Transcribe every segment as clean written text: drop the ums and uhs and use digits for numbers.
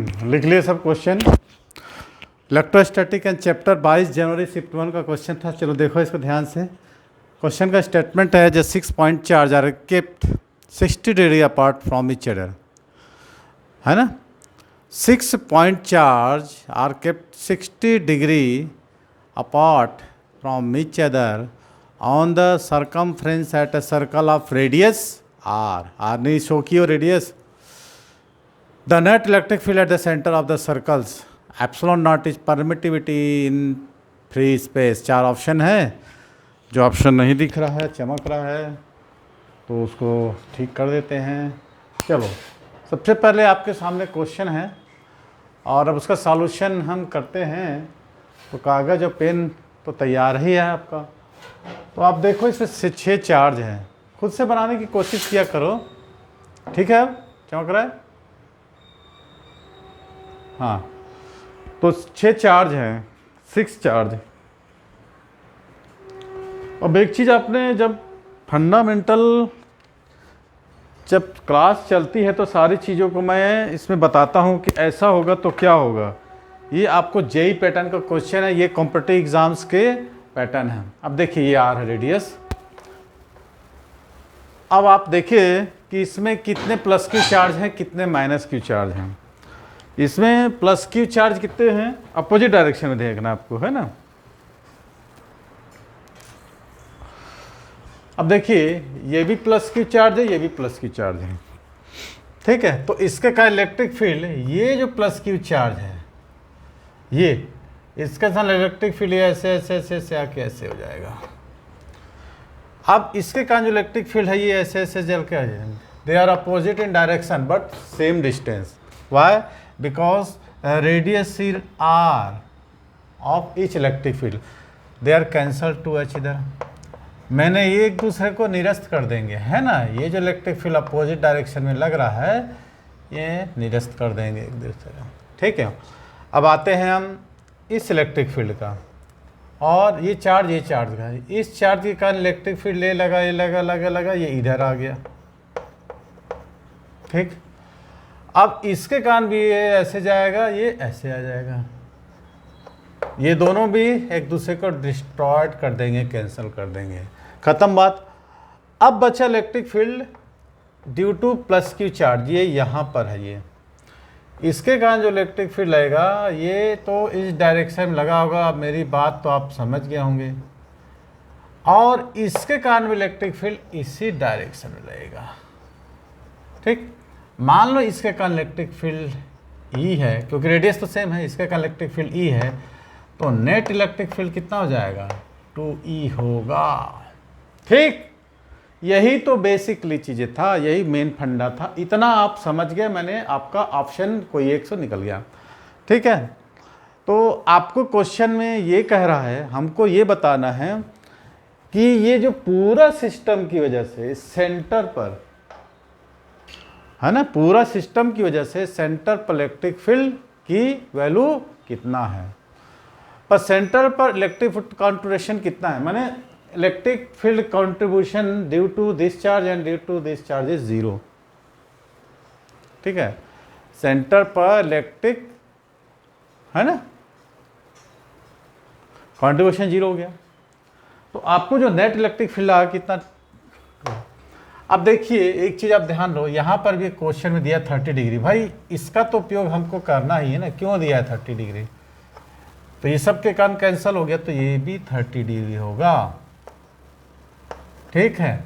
लिख लिए सब question. Electrostatic and chapter 22 January shift 1 का क्वेश्चन था। चलो देखो इसको ध्यान से। क्वेश्चन का स्टेटमेंट है जो 6 point charge are kept 60 degree apart from each other, है ना। 6 point charge are kept 60 degree apart from each other on the circumference at a circle of radius R नहीं शो की radius. The net electric field at the center of the circles epsilon naught is permittivity in free space। 4 option है। जो option नहीं दिख रहा है, चमक रहा है, तो उसको ठीक कर देते हैं। चलो सबसे पहले आपके सामने क्वेश्चन है और अब उसका सॉल्यूशन हम करते हैं। तो कागज़ और पेन तो तैयार ही है आपका। तो आप देखो इसमें 6 चार्ज हैं, खुद से बनाने की कोशिश किया करो, ठीक है। चमक रहा है, हाँ। तो 6 चार्ज हैं, 6 चार्ज। अब एक चीज़ आपने जब फंडामेंटल जब क्लास चलती है तो सारी चीज़ों को मैं इसमें बताता हूँ कि ऐसा होगा तो क्या होगा। ये आपको जेई पैटर्न का क्वेश्चन है, ये कॉम्पिटिटिव एग्जाम्स के पैटर्न है। अब देखिए ये आर है रेडियस। अब आप देखिए कि इसमें कितने प्लस क्यू चार्ज हैं, कितने माइनस क्यू चार्ज हैं। इसमें प्लस क्यू चार्ज कितने हैं, अपोजिट डायरेक्शन में देखना आपको, है ना। अब देखिए ये भी प्लस क्यू चार्ज है, ये भी प्लस क्यू चार्ज है, ठीक है। तो इसके का इलेक्ट्रिक फील्ड, ये जो प्लस क्यू चार्ज है, ये इसके साथ इलेक्ट्रिक फील्ड ऐसे ऐसे ऐसे ऐसे आके ऐसे हो जाएगा। अब इसके कारण जो इलेक्ट्रिक फील्ड है ये ऐसे ऐसे जल के आ जाएंगे। They are opposite in direction but same distance. Why? Because radius is r of each electric field, they are cancelled to each other। मैंने ये एक दूसरे को निरस्त कर देंगे, है ना। ये जो इलेक्ट्रिक फील्ड अपोजिट डायरेक्शन में लग रहा है ये निरस्त कर देंगे एक दूसरे को, ठीक है। अब आते हैं हम इस इलेक्ट्रिक फील्ड का, और ये चार्ज का है। इस चार्ज के कारण इलेक्ट्रिक फील्ड ये लगा ये इधर आ गया, ठीक। अब इसके कारण भी ये ऐसे जाएगा, ये ऐसे आ जाएगा। ये दोनों भी एक दूसरे को डिस्ट्रॉयड कर देंगे, कैंसिल कर देंगे, ख़त्म बात। अब बचा electric field due two plus Q charge, ये यहाँ पर है। ये इसके कारण जो इलेक्ट्रिक फील्ड लगेगा ये तो इस डायरेक्शन में लगा होगा। अब मेरी बात तो आप समझ गए होंगे। और इसके कारण भी इलेक्ट्रिक फील्ड इसी डायरेक्शन में लगेगा, ठीक। मान लो इसके कारण इलेक्ट्रिक फील्ड ई है, क्योंकि रेडियस तो सेम है, इसके कारण इलेक्ट्रिक फील्ड ई है, तो नेट इलेक्ट्रिक फील्ड कितना हो जाएगा, 2E होगा, ठीक। यही तो बेसिकली चीज़ें था, यही मेन फंडा था। इतना आप समझ गए, मैंने आपका ऑप्शन कोई एक सौ निकल गया, ठीक है। तो आपको क्वेश्चन में ये कह रहा है, हमको ये बताना है कि ये जो पूरा सिस्टम की वजह से सेंटर पर, है ना, पूरा सिस्टम की वजह से सेंटर पर इलेक्ट्रिक फील्ड की वैल्यू कितना है। पर सेंटर पर इलेक्ट्रिक फील्ड कॉन्ट्रीब्यूशन कितना है, माने electric field contribution due to this charge and due to this charge is 0, ठीक है। सेंटर पर इलेक्ट्रिक, है ना, कॉन्ट्रीब्यूशन 0 हो गया। तो आपको जो नेट इलेक्ट्रिक फील्ड आया कितना। अब देखिए एक चीज़ आप ध्यान दो, यहाँ पर भी क्वेश्चन में दिया 30 डिग्री। भाई इसका तो उपयोग हमको करना ही है ना, क्यों दिया है 30 डिग्री। तो ये सब के कारण कैंसिल हो गया, तो ये भी 30 डिग्री होगा, ठीक है।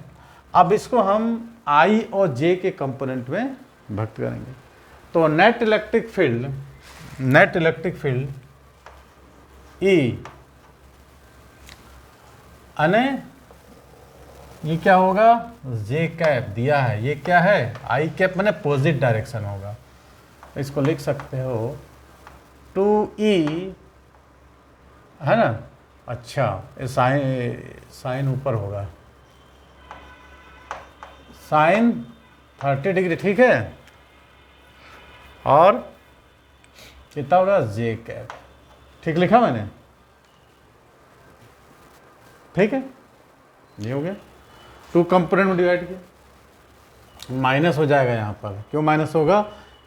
अब इसको हम I और J के कंपोनेंट में भक्त करेंगे। तो नेट इलेक्ट्रिक फील्ड E अने ये क्या होगा, J कैप दिया है, ये क्या है I कैप, मैंने अपोजिट डायरेक्शन होगा। इसको लिख सकते हो 2E, है ना। अच्छा साइन ऊपर होगा, साइन 30 डिग्री, ठीक है। और कितना होगा J कैप, ठीक लिखा मैंने, ठीक है। ये हो गया, 2 कंपोनेंट में डिवाइड किया, माइनस हो जाएगा यहाँ पर। क्यों माइनस होगा,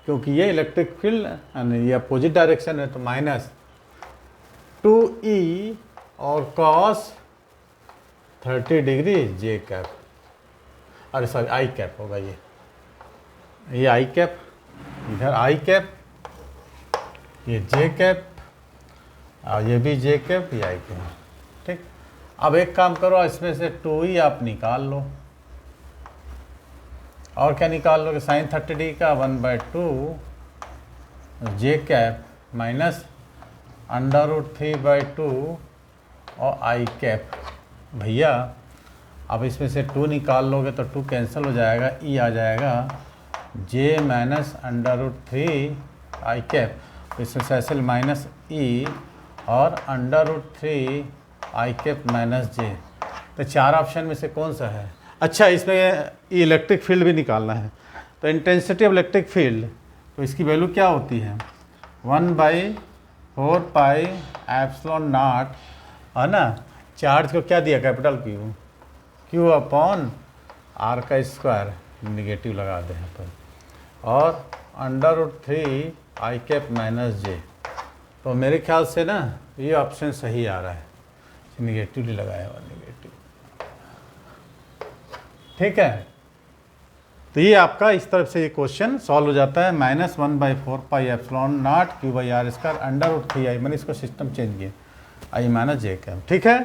क्योंकि ये इलेक्ट्रिक फील्ड ये अपोजिट डायरेक्शन है, तो माइनस 2E और कॉस 30 डिग्री जे कैप, अरे सॉरी आई कैप होगा ये आई कैप, इधर आई कैप, ये जे कैप और ये भी जे कैप, ये आई कैप। ठीक, अब एक काम करो, इसमें से 2E आप निकाल लो, और क्या निकाल लोगे, साइन 30 डिग्री का 1/2 जे कैप माइनस √3/2 और आई कैप। भैया अब इसमें से 2 निकाल लोगे तो 2 कैंसिल हो जाएगा, ई आ जाएगा जे माइनस √3 आई कैप, इसमें से ऐसे माइनस ई और √3 आई कैप माइनस जे। तो 4 ऑप्शन में से कौन सा है? अच्छा, इसमें इलेक्ट्रिक फील्ड भी निकालना है, तो इंटेंसिटी ऑफ इलेक्ट्रिक फील्ड, तो इसकी वैल्यू क्या होती है 1/4 पाई एप्सिलॉन नॉट, है ना। चार्ज को क्या दिया, कैपिटल क्यू अपॉन आर का स्क्वायर, निगेटिव लगा दे यहाँ पर, और √3 आई कैप माइनस जे। तो मेरे ख्याल से ना ये ऑप्शन सही आ रहा है, निगेटिवली लगाया हुआ निगेटिव। ठीक है, तो ये आपका इस तरफ से ये क्वेश्चन सॉल्व हो जाता है। -1/4 pi epsilon not Q/R square √3i, मैंने इसको सिस्टम चेंज किया, आई माइनस जे कैप। ठीक है,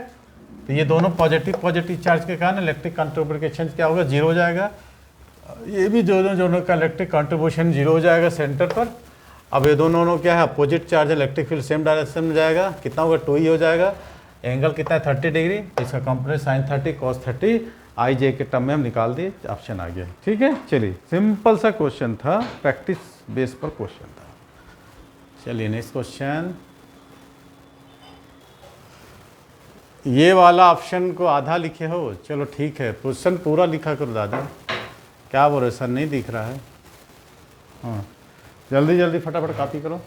तो ये दोनों पॉजिटिव चार्ज के कारण इलेक्ट्रिक कंट्रीब्यूशन क्या होगा, 0 हो जाएगा। ये भी दोनों का इलेक्ट्रिक कंट्रीब्यूशन 0 हो जाएगा सेंटर पर। अब ये दोनों क्या है, opposite charge, electric field same direction में जाएगा, कितना होगा 2E हो जाएगा, एंगल कितना है 30 डिग्री, इसका कंपोनेंट साइन 30 कॉस 30 आई जे के टर्म में हम निकाल दिए, ऑप्शन आ गया। ठीक है, चलिए सिंपल सा क्वेश्चन था, प्रैक्टिस बेस पर क्वेश्चन था। चलिए नेक्स्ट क्वेश्चन, ये वाला ऑप्शन को आधा लिखे हो, चलो ठीक है, क्वेश्चन पूरा लिखा करो दादा। क्या बोल रहे सर, नहीं दिख रहा है? हाँ, जल्दी जल्दी फटाफट कॉपी करो।